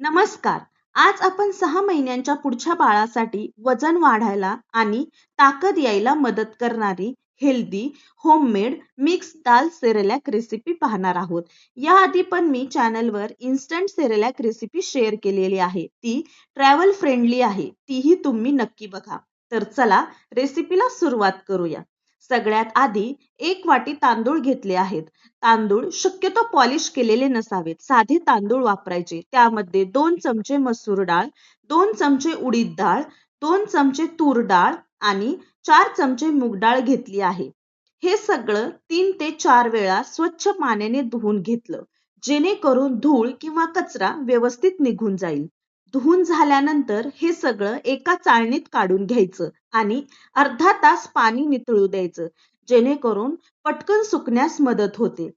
नमस्कार. आज आपण 6 महिन्यांच्या पुढच्या बाळासाठी वजन वाढायला आणि ताकद यायला मदत करणारी हेल्दी होममेड मिक्स दाल सेरेलॅक रेसिपी पाहणार आहोत. याआधी पण मी चॅनलवर इन्स्टंट सेरेलॅक रेसिपी शेअर केलेली आहे. ती ट्रॅव्हल फ्रेंडली आहे. तीही तुम्ही नक्की बघा. तर चला रेसिपीला सुरुवात करूया. सगळ्यात आधी 1 वाटी तांदूळ घेतले आहेत. तांदूळ शक्यतो पॉलिश केलेले नसावेत. साधे तांदूळ वापरायचे. त्यामध्ये 2 चमचे मसूर डाळ, 2 चमचे उडीद डाळ, 2 चमचे तूर डाळ आणि 4 चमचे मूग डाळ घेतली आहे. हे सगळं 3 ते 4 वेळा स्वच्छ पाण्याने धुवून घेतलं, जेणेकरून धूळ किंवा कचरा व्यवस्थित निघून जाईल. धुवून झाल्यानंतर हे सगळं एका चाळणीत काढून घ्यायचं आणि अर्धा तास पाणी निथळू द्यायचं, जेणेकरून पटकन सुकण्यास मदत होते.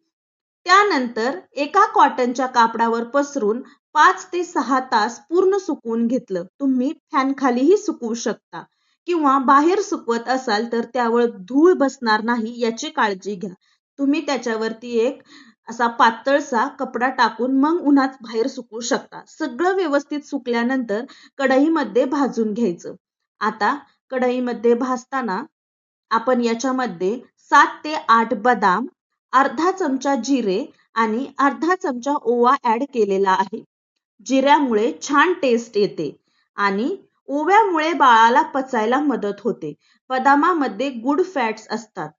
त्यानंतर एका कॉटनच्या कापडावर पसरून 5 ते 6 तास पूर्ण सुकवून घेतलं. तुम्ही फॅनखालीही सुकवू शकता किंवा बाहेर सुकवत असाल तर त्यावर धूळ बसणार नाही याची काळजी घ्या. तुम्ही त्याच्यावरती एक असा पातळसा कपडा टाकून मग उन्हात बाहेर सुकवू शकता. सगळं व्यवस्थित सुकल्यानंतर कढईमध्ये भाजून घ्यायचं. आता कढईमध्ये भाजताना आपण याच्यामध्ये 7 ते 8 बदाम, अर्धा चमचा जिरे आणि अर्धा चमचा ओवा ऍड केलेला आहे. जिऱ्यामुळे छान टेस्ट येते आणि ओव्यामुळे बाळाला पचायला मदत होते. बदामामध्ये गुड फॅट्स असतात.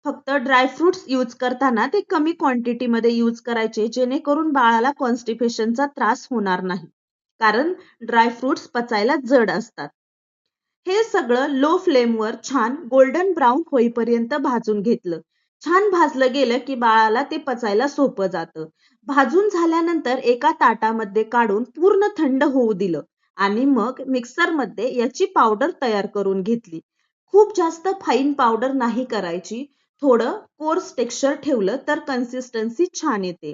फक्त ड्रायफ्रुट्स यूज करताना ते कमी क्वांटिटीमध्ये यूज करायचे, जेणेकरून बाळाला कॉन्स्टिपेशनचा त्रास होणार नाही. कारण ड्रायफ्रुट्स पचायला जड असतात. हे सगळं लो फ्लेमवर छान गोल्डन ब्राऊन होईपर्यंत भाजून घेतलं. छान भाजलं गेलं की बाळाला ते पचायला सोपं जातं. भाजून झाल्यानंतर एका ताटामध्ये काढून पूर्ण थंड होऊ दिलं आणि मग मिक्सरमध्ये याची पावडर तयार करून घेतली. खूप जास्त फाईन पावडर नाही करायची. थोडं कोर्स टेक्स्चर ठेवलं तर कन्सिस्टन्सी छान येते.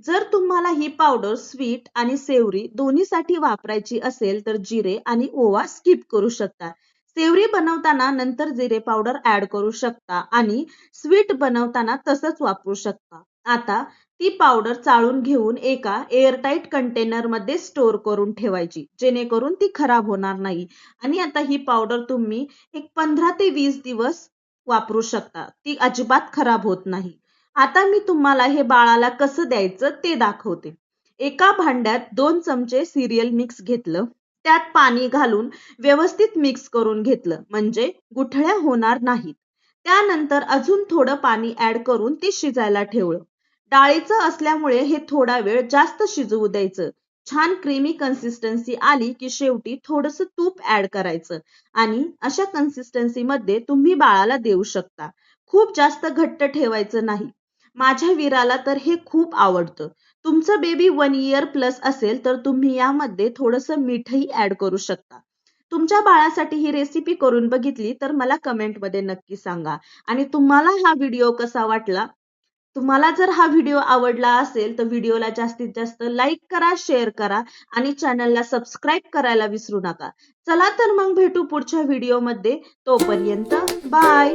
जर तुम्हाला ही पावडर स्वीट आणि सेवरी दोन्हीसाठी वापरायची असेल तर जिरे आणि ओवा स्किप करू शकता. सेवरी बनवताना नंतर जिरे पावडर ऍड करू शकता आणि स्वीट बनवताना तसंच वापरू शकता. आता ती पावडर चाळून घेऊन एका एअरटाईट कंटेनर मध्ये स्टोअर करून ठेवायची, जेणेकरून ती खराब होणार नाही. आणि आता ही पावडर तुम्ही एक 15 ते 20 दिवस वापरू शकता. ती अजिबात खराब होत नाही. आता मी तुम्हाला हे बाळाला कसं द्यायचं ते दाखवते. एका भांड्यात 2 चमचे सिरियल मिक्स घेतलं. त्यात पाणी घालून व्यवस्थित मिक्स करून घेतलं, म्हणजे गुठळ्या होणार नाहीत. त्यानंतर अजून थोडं पाणी ऍड करून ते शिजायला ठेवलं. डाळीचं असल्यामुळे हे थोडा वेळ जास्त शिजवू द्यायचं. छान क्रीमी कन्सिस्टन्सी आली की शेवटी थोडंसं तूप ऍड करायचं आणि अशा कन्सिस्टन्सी मध्ये तुम्ही बाळाला देऊ शकता. खूप जास्त घट्ट ठेवायचं नाही. माझ्या वीराला तर हे खूप आवडतं. तुमचं बेबी 1 इयर प्लस असेल तर तुम्ही यामध्ये थोडंसं मीठही ऍड करू शकता. तुमच्या बाळासाठी ही रेसिपी करून बघितली तर मला कमेंटमध्ये नक्की सांगा. आणि तुम्हाला हा व्हिडिओ कसा वाटला? तुम्हाला जर हा व्हिडिओ आवडला असेल तर व्हिडिओला जास्तीत जास्त लाईक करा, शेअर करा आणि चॅनलला सबस्क्राईब करायला विसरू नका. चला तर मग भेटू पुढच्या व्हिडिओमध्ये. तोपर्यंत बाय.